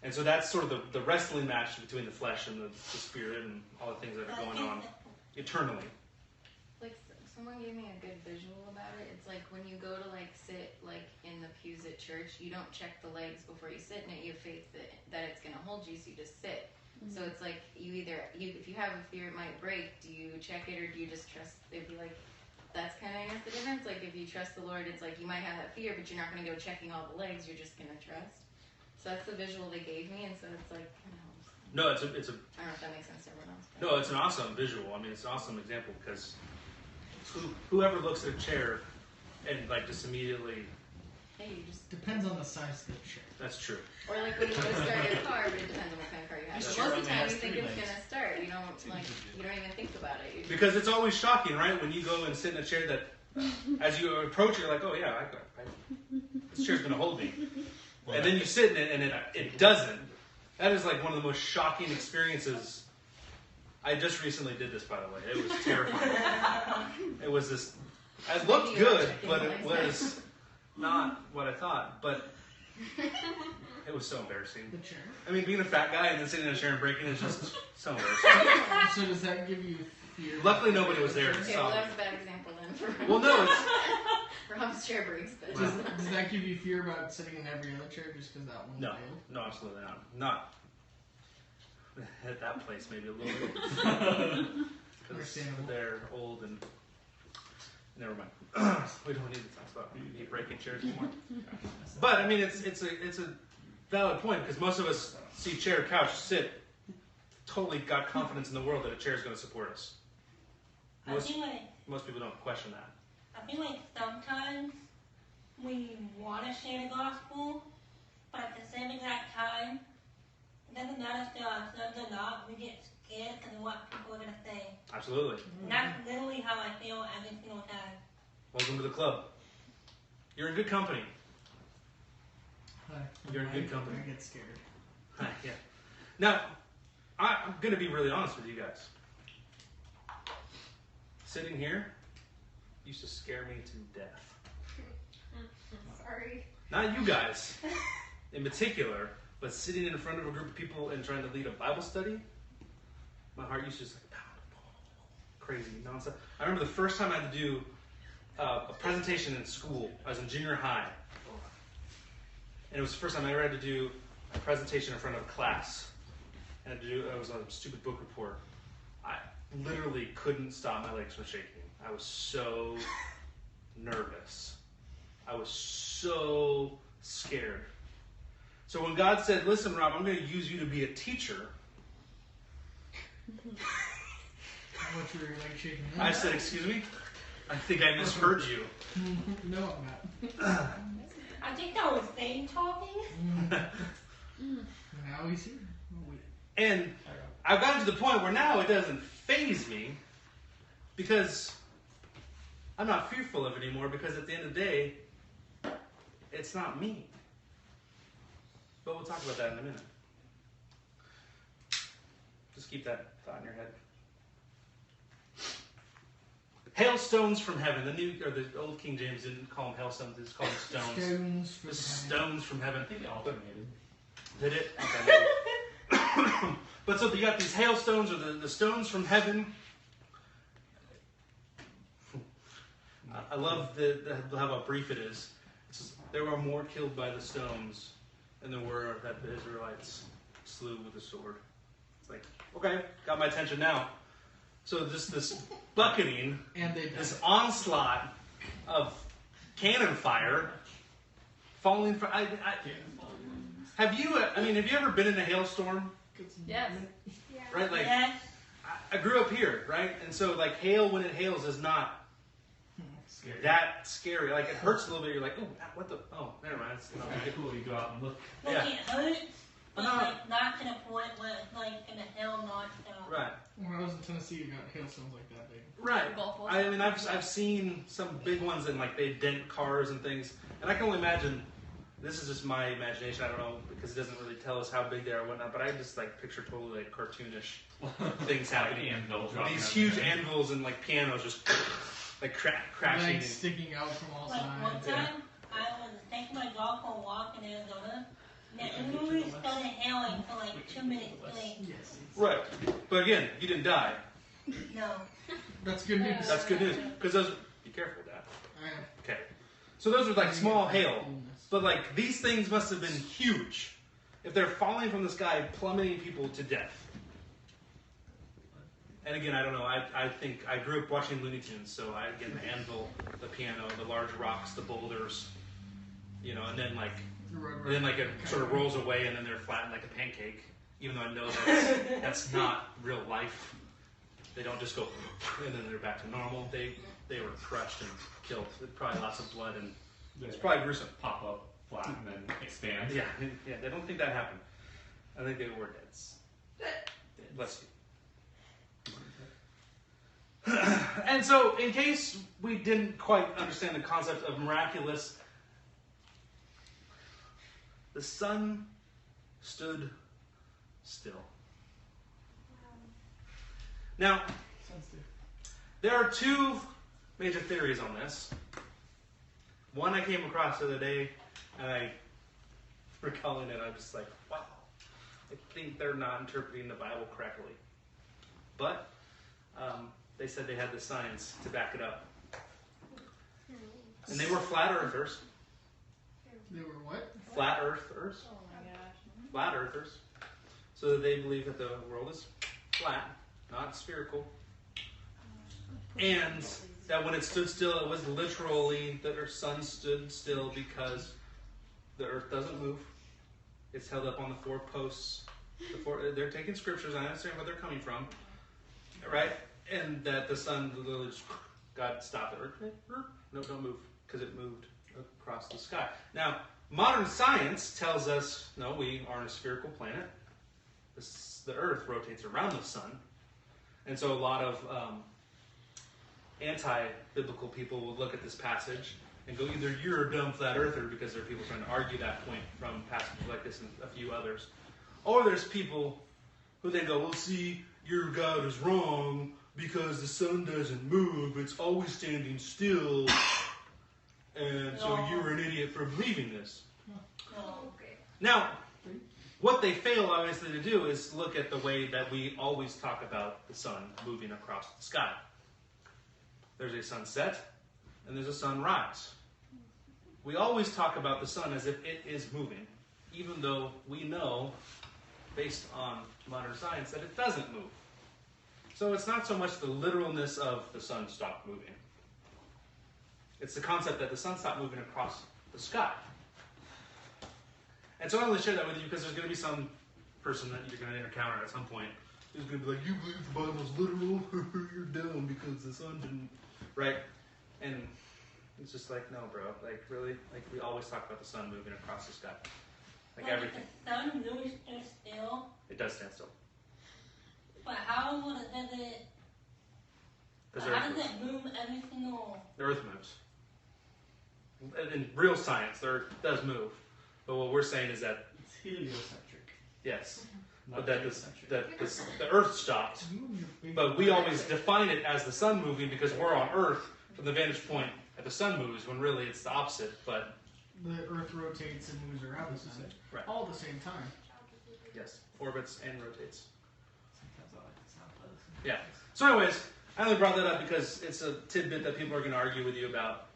And so that's sort of the wrestling match between the flesh and the spirit and all the things that are going on eternally. Like someone gave me a good visual about it. It's like when you go to like sit like in the pews at church, you don't check the legs before you sit in it. You have faith that it's going to hold you, so you just sit. So it's like if you have a fear it might break, do you check it or do you just trust? It'd be like, that's kind of, I guess, the difference. Like if you trust the Lord, it's like you might have that fear, but you're not going to go checking all the legs. You're just going to trust. So that's the visual they gave me, and so it's like, No, it's a I don't know if that makes sense to everyone else. But. no, it's an awesome visual. I mean, it's an awesome example because whoever looks at a chair and like just immediately, Hey, you just. Depends on the size of the chair. that's true. Or like when you go start your car, but it depends on what kind of car you have. This But chair most of the only time has you think 3 it's legs. gonna start. You don't even think about it. You just, Because it's always shocking, right? When you go and sit in a chair that, as you approach it, you're like, oh yeah, this chair's gonna hold me. And then you sit in it and it doesn't. That is like one of the most shocking experiences. I just recently did this, by the way. It was terrifying. It was this. It looked good, but it was not what I thought. But it was so embarrassing. The chair. I mean, being a fat guy and then sitting in a chair and breaking is just so embarrassing. So does that give you fear? Luckily, nobody was there to okay, stop well me. that's a bad example then for Well, no, it's. Rob's chair breaks. But Does that give you fear about sitting in every other chair just because that one No, failed? no, absolutely not. at that place maybe a little bit. Because Understandable. they're old and never mind. We don't need to talk about me breaking chairs anymore. But I mean, it's a valid point because most of us see chair, couch, sit, totally got confidence in the world that a chair is going to support us. I feel like Most people don't question that. I feel like sometimes we want to share the gospel, but at the same exact time, it doesn't matter if they're our sons or not. We get scared because of what people are gonna say. Absolutely. And that's literally how I feel every single time. Welcome to the club. You're in good company. Hi. You're in good company. I get scared. Yeah. Now, I'm going to be really honest with you guys. Sitting here used to scare me to death. Sorry. Not you guys in particular, but sitting in front of a group of people and trying to lead a Bible study, my heart used to just like pound, crazy nonsense. I remember the first time I had to do a presentation in school. I was in junior high. And it was the first time I ever had to do a presentation in front of a class. And it was a stupid book report. I literally couldn't stop my legs from shaking. I was so nervous. I was so scared. So when God said, listen, Rob, I'm going to use you to be a teacher, What's your leg shaking? I said, excuse me? I think I misheard you. No, I'm not. I think that was Satan talking. Now he's here. Oh, wait. And I've gotten to the point where now it doesn't faze me because I'm not fearful of it anymore because at the end of the day, it's not me. But we'll talk about that in a minute. Just keep that thought in your head. Hailstones from heaven. The old King James didn't call them hailstones; it's called them stones. Stones from The heaven. stones from heaven. I think it alternated. Did it? Okay. But so you got these hailstones or the stones from heaven. I love how brief it is. It says, there were more killed by the stones than there were that the Israelites slew with the sword. It's like, okay, got my attention now. So this bucketing, And they this onslaught of cannon fire, falling from. Have you ever been in a hailstorm? Yes. Yeah. Right, like Yes. I grew up here, right, and so like hail when it hails is not Scary. that scary. Like it hurts a little bit. You're like, oh, what the? Oh, never mind. It's not It's cool. You go out and look. Like Yeah. it hurts, but No. like not to the point where it's like gonna hell nonstop. Right, When I was in Tennessee, you got hailstones like that big. right. Golf balls. I mean, I've seen some big ones and like they dent cars and things, and I can only imagine. This is just my imagination. I don't know because it doesn't really tell us how big they are and whatnot. But I just like picture totally like cartoonish things happening. Anvil dropping These out huge there. anvils and like pianos just like crashing. Legs sticking out from all Like one sides. time, I was taking my dog for a walk in Arizona, and it literally started hailing for like 2 minutes straight. Yes. Right. But again, you didn't die. No. That's good news. That's good news. Because those. Be careful with that. I am. Okay. So those are like small hail. But like these things must have been huge. If they're falling from the sky, plummeting people to death. And again, I don't know. I think I grew up watching Looney Tunes, so the anvil, the piano, the large rocks, the boulders, and then it sort of rolls away, and then they're flattened like a pancake. Even though I know that's not real life. They don't just go and then they're back to normal. They were crushed and killed. Probably lots of blood and it's probably gruesome. Pop up flat and then expand. Yeah. They don't think that happened. I think they were dead. Bless you. And so, in case we didn't quite understand the concept of miraculous, the sun stood still. Now, there are two major theories on this. One I came across the other day, and I recalling it, I'm just like, wow, I think they're not interpreting the Bible correctly. But they said they had the science to back it up. And they were flat earthers. They were what? Flat earthers. Oh my gosh. Flat earthers. so that they believe that the world is flat, not spherical, and that when it stood still, it was literally that our sun stood still because the earth doesn't move. It's held up on the 4 posts. They're taking scriptures. I understand where they're coming from, right? And that the sun, literally, God stopped the earth. No, don't move, because it moved across the sky. Now, modern science tells us, no, we are on a spherical planet. The earth rotates around the sun. And so a lot of anti-biblical people will look at this passage and go, either you're a dumb flat earther, because there are people trying to argue that point from passages like this and a few others. Or there's people who then go, well, see, your God is wrong because the sun doesn't move. It's always standing still. And so you're an idiot for believing this. Okay. Now, what they fail, obviously, to do is look at the way that we always talk about the sun moving across the sky. There's a sunset, and there's a sunrise. We always talk about the sun as if it is moving, even though we know, based on modern science, that it doesn't move. So it's not so much the literalness of the sun stopped moving. It's the concept that the sun stopped moving across the sky. And so I only share that with you because there's going to be some person that you're going to encounter at some point who's going to be like, you believe the Bible's literal? You're dumb because the sun didn't, right? And it's just like, no, bro. Like, really? Like, we always talk about the sun moving across the sky. Like everything. The sun really stands still. It does stand still. But how does it? How does it move every single? The earth moves. In real science, the earth does move. But what we're saying is that, It's heliocentric. yes, Not but that geocentric. the earth stopped. But we always define it as the sun moving because we're on earth from the vantage point that the sun moves, when really it's the opposite. But The earth rotates and moves around the sun. Right. All at the same time. yes, orbits and rotates. Sometimes I like the sound of this. Yeah. So anyways, I only brought that up because it's a tidbit that people are going to argue with you about,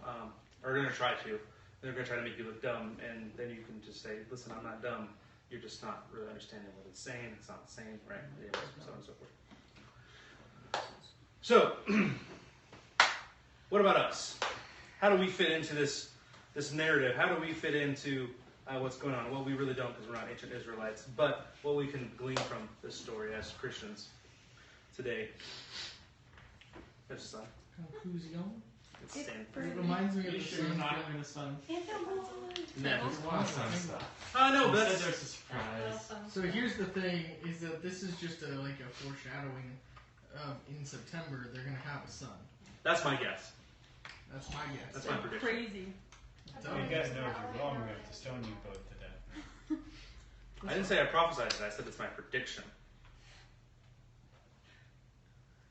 or going to try to. They're going to try to make you look dumb, and then you can just say, listen, I'm not dumb. You're just not really understanding what it's saying. It's not the same, right? Anyways, so on and so forth. So, what about us? How do we fit into this narrative? How do we fit into what's going on? Well, we really don't, because we're not ancient Israelites. But what we can glean from this story as Christians today. There's the sun. Who's young? It's standing. It reminds me of You the sure sun you're not feeling. in the sun? Never. Wow, sun stuff. No, You but said that's... there's a surprise. So here's the thing: is that this is just a foreshadowing of in September they're gonna have a sun. That's my guess. That's my guess. That's my prediction. Crazy. You guys know if you're wrong, we have to stone you both to death. I didn't say I prophesied it. I said it's my prediction.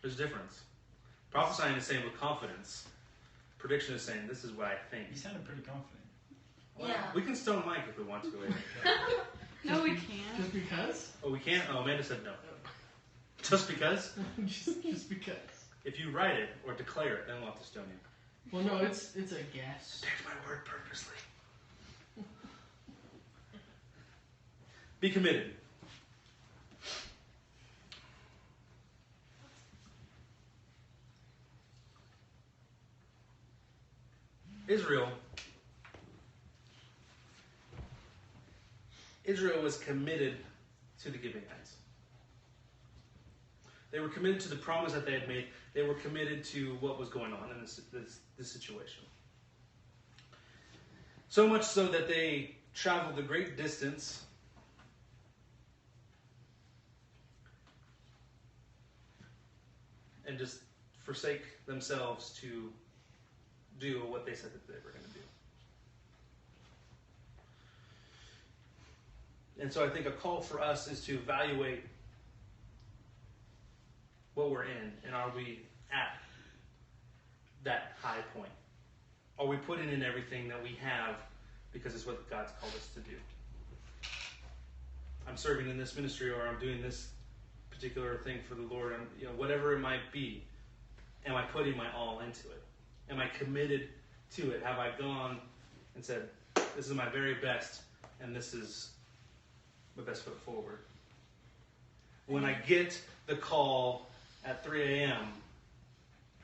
There's a difference. Prophesying is saying with confidence. Prediction is saying, this is what I think. You sounded pretty confident. Yeah. We can stone Mike if we want to later. No, we can't. Just because? Oh, we can't? Oh, Amanda said no. Just because? just because. If you write it or declare it, then we'll have to stone you. Well, no, it's a guess. Take my word purposely. Be committed. Israel was committed to the Gibeonites. They were committed to the promise that they had made. They were committed to what was going on in this situation. So much so that they traveled a great distance and just forsake themselves to do what they said that they were going to do. And so I think a call for us is to evaluate what we're in, and are we at that high point? Are we putting in everything that we have because it's what God's called us to do? I'm serving in this ministry, or I'm doing this particular thing for the Lord, whatever it might be. Am I putting my all into it? Am I committed to it? Have I gone and said, this is my very best, and this is my best foot forward? when I get the call at 3 a.m.,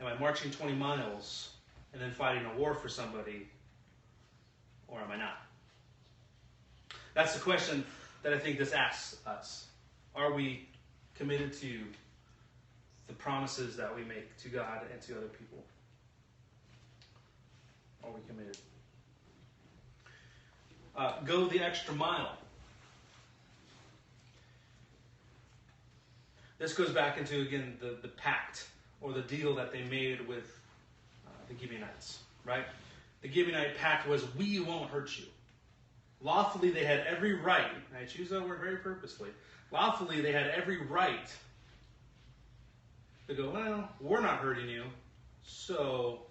am I marching 20 miles and then fighting a war for somebody, or am I not? That's the question that I think this asks us. Are we committed to the promises that we make to God and to other people? Are we committed? Go the extra mile. This goes back into, again, the pact or the deal that they made with the Gibeonites, right? The Gibeonite pact was, we won't hurt you. Lawfully, they had every right, and I choose that word very purposely, lawfully, they had every right to go, well, we're not hurting you, so,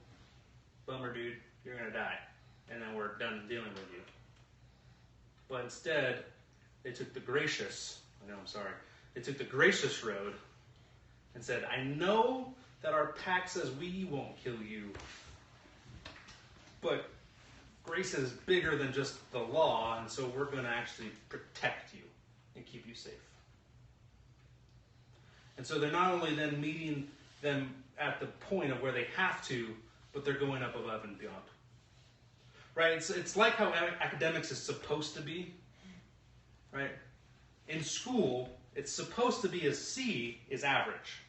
bummer, dude, you're going to die, and then we're done dealing with you. But instead, they took the gracious road and said, I know that our pact says we won't kill you, but grace is bigger than just the law, and so we're going to actually protect you and keep you safe. And so they're not only then meeting them at the point of where they have to, but they're going up above and beyond. Right? It's like how academics is supposed to be. Right? In school, it's supposed to be a C is average.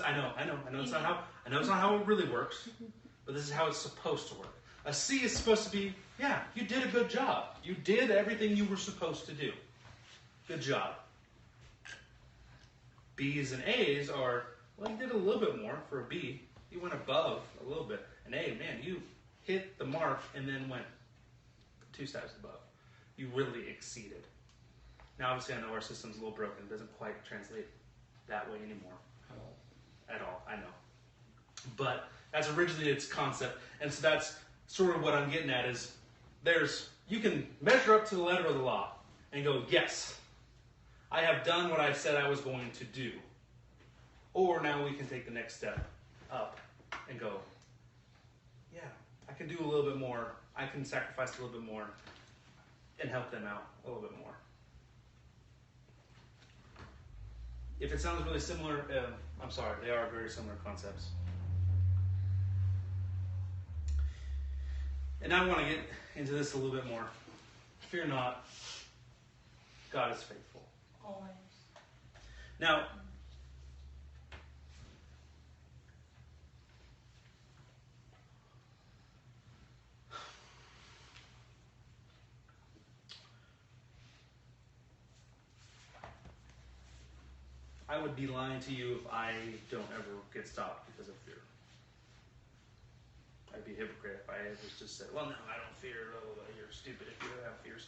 I know it's not how it really works, but this is how it's supposed to work. A C is supposed to be, yeah, you did a good job. You did everything you were supposed to do. Good job. B's and A's are, well, you did a little bit more for a B. You went above a little bit. An A, man, you hit the mark and then went 2 steps above. You really exceeded. Now, obviously, I know our system's a little broken. It doesn't quite translate that way anymore. At all, I know. But that's originally its concept. And so that's sort of what I'm getting at is you can measure up to the letter of the law and go, yes, I have done what I said I was going to do. Or now we can take the next step up and go, yeah, I can do a little bit more. I can sacrifice a little bit more and help them out a little bit more. If it sounds really similar, I'm sorry, they are very similar concepts. And now I want to get into this a little bit more. Fear not, God is faithful. Always. Now, I would be lying to you if I don't ever get stopped because of fear. I'd be a hypocrite if I was just said, well, no, I don't fear. Oh, you're stupid if you don't have fears.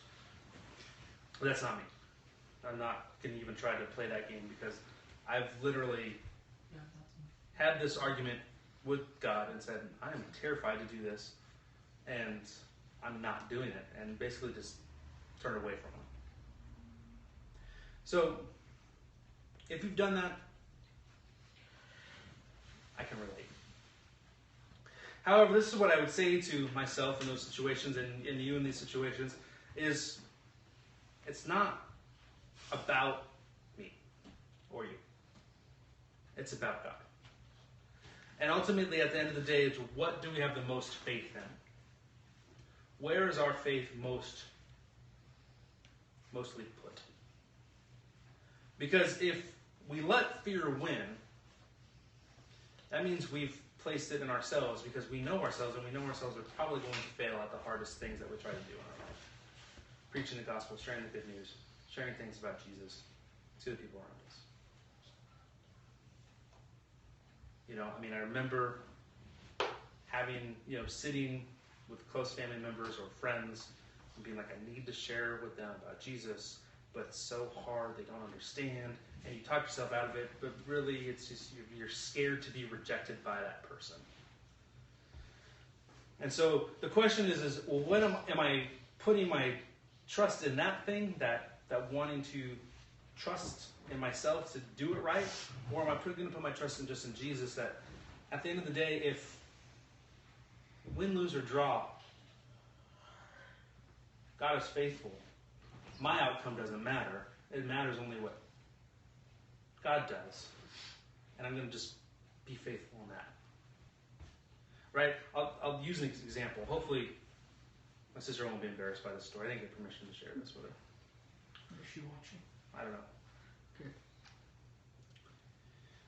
But that's not me. I'm not going to even try to play that game because I've literally had this argument with God and said, I am terrified to do this, and I'm not doing it, and basically just turned away from it. So, if you've done that, I can relate. However, this is what I would say to myself in those situations and you in these situations is it's not about me or you. It's about God. And ultimately, at the end of the day, it's what do we have the most faith in? Where is our faith mostly put? Because if we let fear win, that means we've placed it in ourselves because we know ourselves, and we know ourselves are probably going to fail at the hardest things that we try to do in our life. Preaching the gospel, sharing the good news, sharing things about Jesus to the people around us. I remember having, sitting with close family members or friends and being like, I need to share with them about Jesus, but it's so hard, they don't understand, and you talk yourself out of it, but really it's just you're scared to be rejected by that person. And so the question is well, when am I putting my trust in that thing, that wanting to trust in myself to do it right, or am I going to put my trust in Jesus, that at the end of the day, if win, lose, or draw, God is faithful. My outcome doesn't matter. It matters only what God does. And I'm going to just be faithful in that. Right? I'll use an example. Hopefully, my sister won't be embarrassed by this story. I didn't get permission to share this with her. Is she watching? I don't know. Good.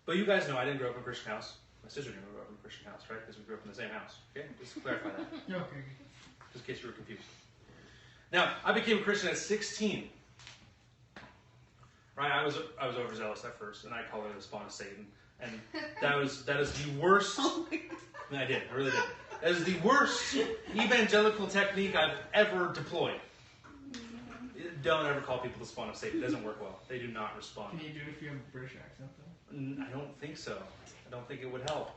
But you guys know I didn't grow up in a Christian house. My sister didn't grow up in a Christian house, right? Because we grew up in the same house. Okay? Just to clarify that. Okay. Just in case you were confused. Now, I became a Christian at 16. Right? I was overzealous at first, and I called it the spawn of Satan. And that is the worst. I did. I really did. That is the worst evangelical technique I've ever deployed. Don't ever call people the spawn of Satan. It doesn't work well. They do not respond. Can you do it if you have a British accent, though? I don't think so. I don't think it would help.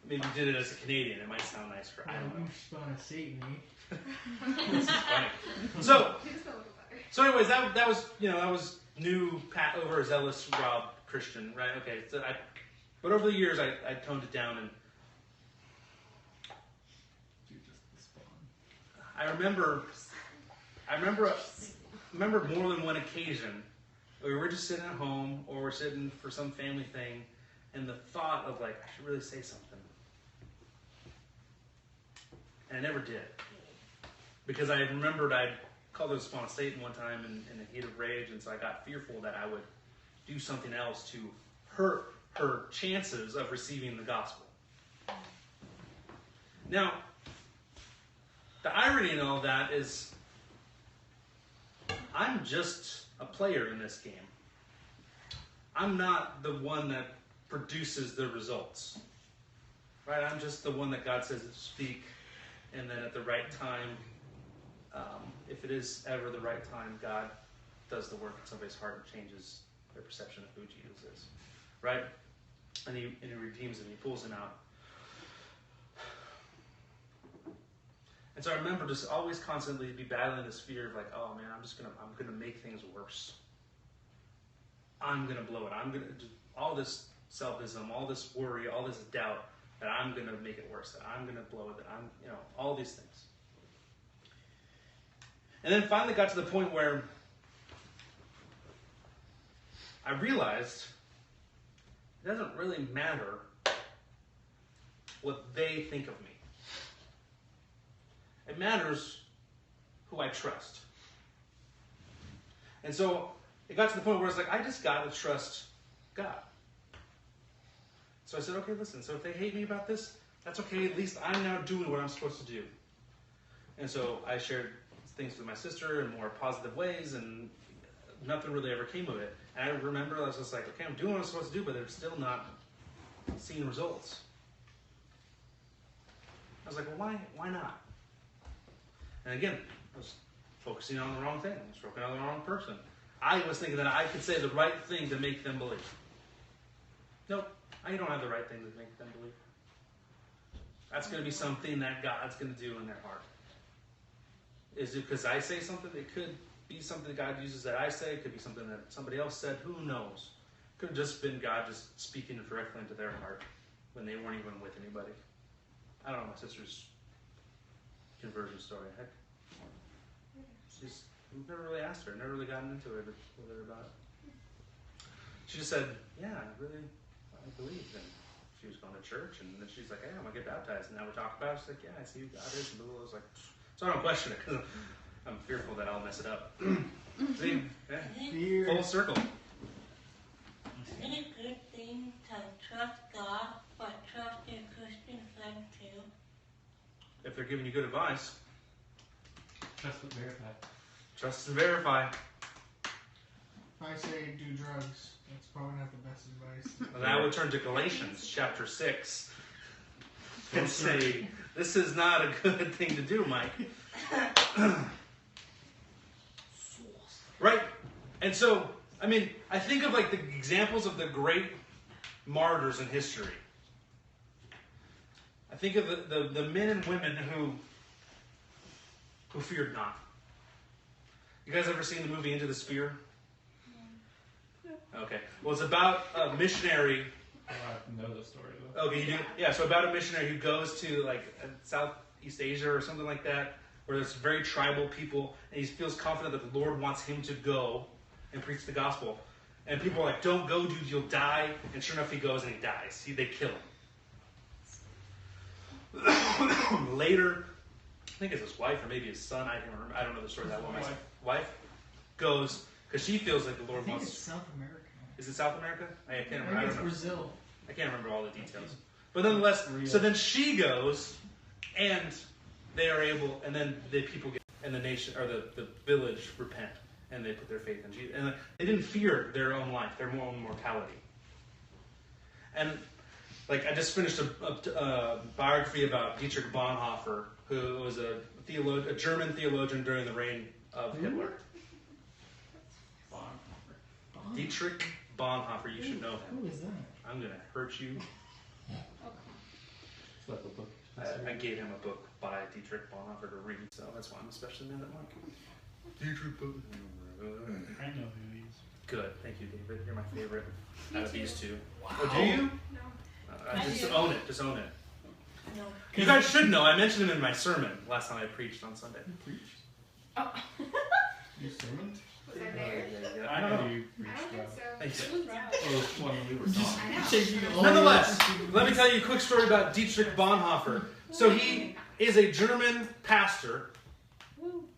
Maybe you did it as a Canadian. It might sound nicer. I don't know. You spawn of Satan, eh? This is funny. So anyways, that was new, overzealous Rob Christian, right? Okay. So but over the years, I toned it down, and You're just the spawn. I remember more than one occasion we were just sitting at home or we're sitting for some family thing, and the thought of like, I should really say something. And I never did. Because I remembered I'd called her the spawn of Satan one time in a heat of rage, and so I got fearful that I would do something else to hurt her chances of receiving the gospel. Now, the irony in all that is I'm just a player in this game. I'm not the one that produces the results. Right? I'm just the one that God says to speak, and then at the right time, if it is ever the right time, God does the work in somebody's heart and changes their perception of who Jesus is. Right? And he redeems him, he pulls him out. And so I remember just always constantly be battling this fear of like, oh man, I'm gonna make things worse. I'm gonna blow it. I'm gonna do all this selfism, all this worry, all this doubt that I'm gonna make it worse, that I'm gonna blow it, that I'm, all these things. And then finally got to the point where I realized it doesn't really matter what they think of me. It matters who I trust. And so it got to the point where it's like, I just got to trust God. So I said, okay, listen, so if they hate me about this, that's okay. At least I'm now doing what I'm supposed to do. And so I shared things with my sister in more positive ways, and nothing really ever came of it. And I remember I was just like, okay, I'm doing what I'm supposed to do, but they're still not seeing results. I was like, well, why not? And again, I was focusing on the wrong thing. I was focusing on the wrong person. I was thinking that I could say the right thing to make them believe. Nope, I don't have the right thing to make them believe. That's going to be something that God's going to do in their heart. Is it because I say something? It could be something that God uses that I say. It could be something that somebody else said. Who knows? It could have just been God just speaking directly into their heart when they weren't even with anybody. I don't know my sister's conversion story. We've never really asked her. Never really gotten into it with her about it. She just said, yeah, I believe. And she was going to church, and then she's like, hey, I'm going to get baptized. And now we're talking about it. She's like, yeah, I see who God is. And I was like, so I don't question it, because I'm fearful that I'll mess it up. See? Yeah. Full circle. Is it a good thing to trust God, but trust your Christian friend too? If they're giving you good advice, Trust but verify. trust and verify. If I say do drugs, that's probably not the best advice. And I would turn to Galatians chapter 6 and say, this is not a good thing to do, Mike. Right? And so, I mean, I think of like the examples of the great martyrs in history. I think of the men and women who feared not. You guys ever seen the movie Into the Sphere? Okay. Well, it's about a missionary. I know the story though. Okay, you do? Yeah, so about a missionary who goes to like Southeast Asia or something like that, where there's very tribal people, and he feels confident that the Lord wants him to go and preach the gospel. And people are like, don't go, dude, you'll die. And sure enough, he goes and he dies. See, they kill him. Later, I think it's his wife or maybe his son. I can't remember. I don't know the story that well. Wife goes because she feels like the Lord I think wants. it's South America. Is it South America? I can't remember. I I think don't it's know. Brazil. I can't remember all the details. But nonetheless, so then she goes, and they are able, and then the people get, and the nation or the village repent, and they put their faith in Jesus, and they didn't fear their own life, their own mortality. And like I just finished a biography about Dietrich Bonhoeffer, who was a German theologian during the reign of Hitler. Dietrich Bonhoeffer, you should know him. Who is that? I'm gonna hurt you. It's like a book. I gave him a book by Dietrich Bonhoeffer to read, so that's why I'm especially mad at Mark. Dietrich Bonhoeffer. I know who he is. Good, thank you, David. You're my favorite Me out of too. these two. Wow. Oh, do you? No. I Just do. own it. Just own it. No. You guys should know. I mentioned him in my sermon last time I preached on Sunday. Oh. You sermon? Was I there? Yeah. I know you I preached don't well. think so. Thanks. Oh, it's one we were talking. I know. Taking all Nonetheless, the- let me tell you a quick story about Dietrich Bonhoeffer. So he is a German pastor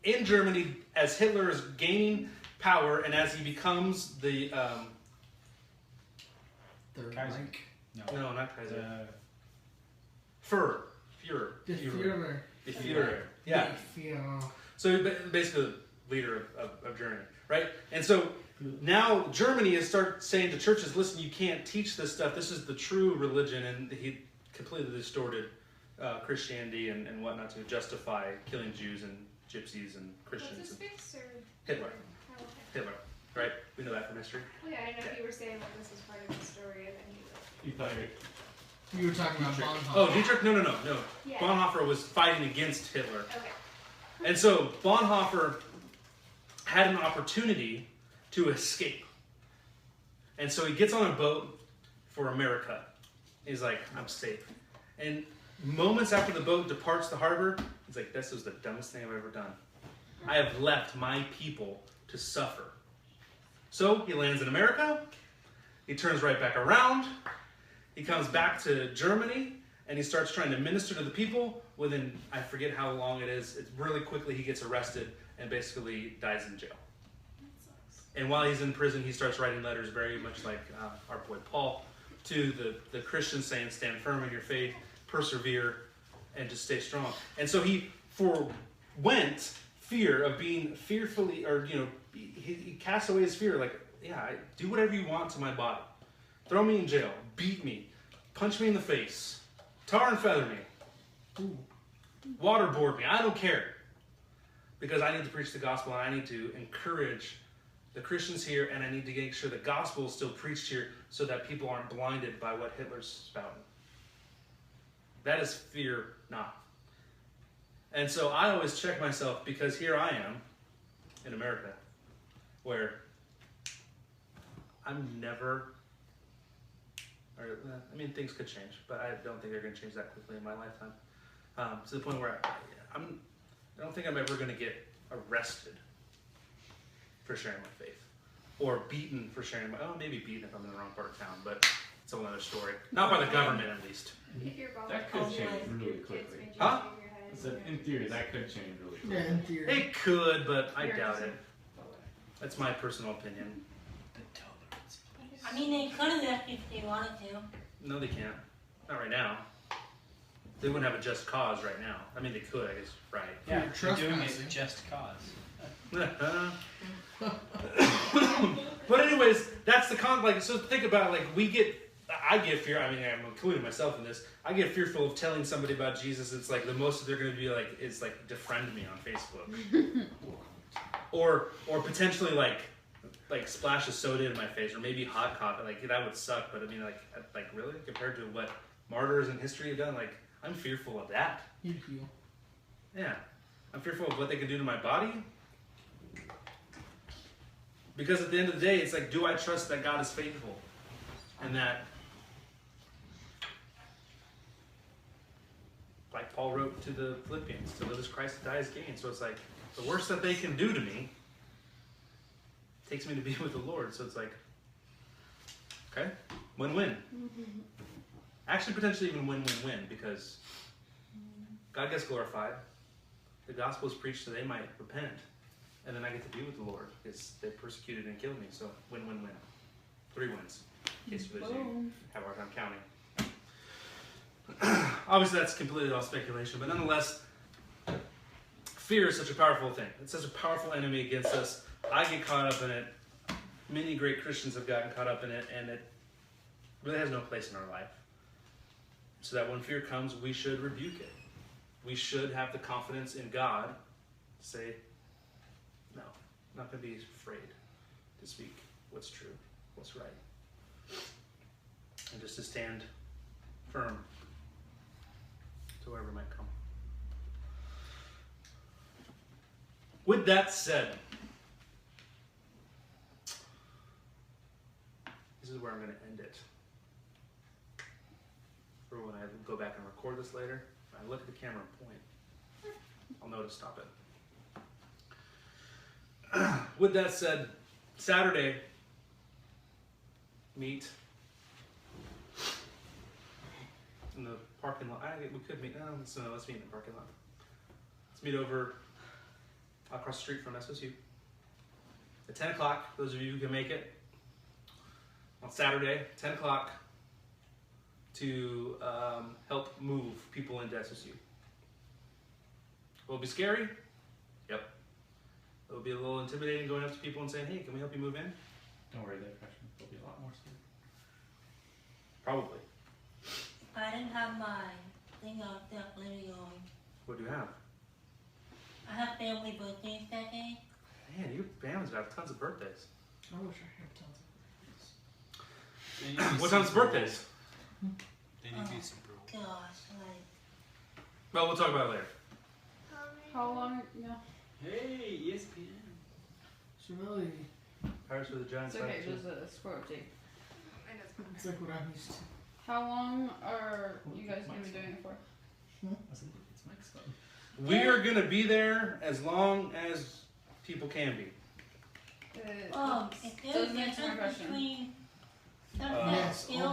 in Germany as Hitler is gaining power and as he becomes the Third Kaiser. Reich. no, not Kaiser. Uh, Führer. The Führer. The Führer. Yeah. The Führer. So basically the leader of Germany, right? And so now Germany has started saying to churches, listen, you can't teach this stuff. This is the true religion. And he completely distorted Christianity and whatnot to justify killing Jews and gypsies and Christians. What's his And face? Or... Hitler. Oh, okay. Hitler, right? We know that from history. Well, yeah, I didn't know if you were saying that this was part of the story and then you You thought You were talking about Bonhoeffer. Oh, Dietrich? No. Yeah. Bonhoeffer was fighting against Hitler. Okay. And so Bonhoeffer had an opportunity to escape. And so he gets on a boat for America. He's like, I'm safe. And moments after the boat departs the harbor, he's like, this is the dumbest thing I've ever done. I have left my people to suffer. So he lands in America. He turns right back around. He comes back to Germany and he starts trying to minister to the people. Within, I forget how long it is, it's really quickly he gets arrested and basically dies in jail. And while he's in prison, he starts writing letters very much like our boy Paul to the Christians saying, stand firm in your faith, persevere, and just stay strong. And so he forwent fear of being fearfully, or, he cast away his fear, like, yeah, do whatever you want to my body. Throw me in jail, beat me, punch me in the face, tar and feather me, waterboard me, I don't care. Because I need to preach the gospel and I need to encourage the Christians here, and I need to make sure the gospel is still preached here so that people aren't blinded by what Hitler's spouting. That is fear not. And so I always check myself, because here I am in America where I'm never, things could change, but I don't think they're going to change that quickly in my lifetime. To the point where I don't think I'm ever going to get arrested for sharing my faith, or beaten for sharing maybe beaten if I'm in the wrong part of town, but it's a whole other story. Not by the government, at least. If your ball That could calls you change like, really your kids quickly. made you Huh? shave your head, So in theory, that could change really quickly. Yeah, in theory. It could, but I You're doubt just- it. That's my personal opinion. I mean, they could have left if they wanted to. No, they can't. Not right now. They wouldn't have a just cause right now. I mean, they could, I guess, right. Yeah, You're you're doing it trespassing. just cause. But anyways, that's the so think about it, I get fear, I'm including myself in this, I get fearful of telling somebody about Jesus. It's like the most they're going to be like, is like, defriend me on Facebook. or potentially like splash a soda in my face, or maybe hot coffee, like that would suck, but like really? Compared to what martyrs in history have done, like, I'm fearful of that. You'd heal. Yeah. I'm fearful of what they can do to my body. Because at the end of the day, it's like, do I trust that God is faithful? And that, like Paul wrote to the Philippians, to live as Christ, to die as gain. So it's like, the worst that they can do to me, takes me to be with the Lord. So it's like, okay, win-win. Actually, potentially even win-win-win, because God gets glorified. The gospel is preached so they might repent. And then I get to be with the Lord because they persecuted and killed me. So win-win-win. 3 wins. In case you have a hard time counting. Obviously, that's completely all speculation, but nonetheless, fear is such a powerful thing. It's such a powerful enemy against us. I get caught up in it. Many great Christians have gotten caught up in it, and it really has no place in our life. So that when fear comes, we should rebuke it. We should have the confidence in God to say, no, I'm not going to be afraid to speak what's true, what's right. And just to stand firm to whatever might come. With that said, this is where I'm going to end it. For when I go back and record this later, when I look at the camera and point, I'll know to stop it. With that said, Saturday, meet in the parking lot. We could meet. No, let's meet in the parking lot. Let's meet over across the street from SSU at 10 o'clock. Those of you who can make it on Saturday, 10 o'clock, to help move people into SSU. Will it be scary? Yep. It will be a little intimidating going up to people and saying, "Hey, can we help you move in?" Don't worry, there, freshmen. There'll be a lot more soon. Probably. I didn't have my thing up that later going. What do you have? I have family birthdays that day. Man, your family's got tons of birthdays. I wish I had tons of They need to be What time's super birthdays? old. They need to be super old. Gosh, like, Well, we'll talk about it later. How long? No. Hey, ESPN. It's really, Pirates with the Giants. It's okay. fight, too. There's a squirrel tape. it's like what I'm used to. How long are you guys gonna be doing it for? It's Mike's fun. We are going to be there as long as people can be. oh, if there's a Doesn't answer my difference question. between stuff Uh, that's Yes, all still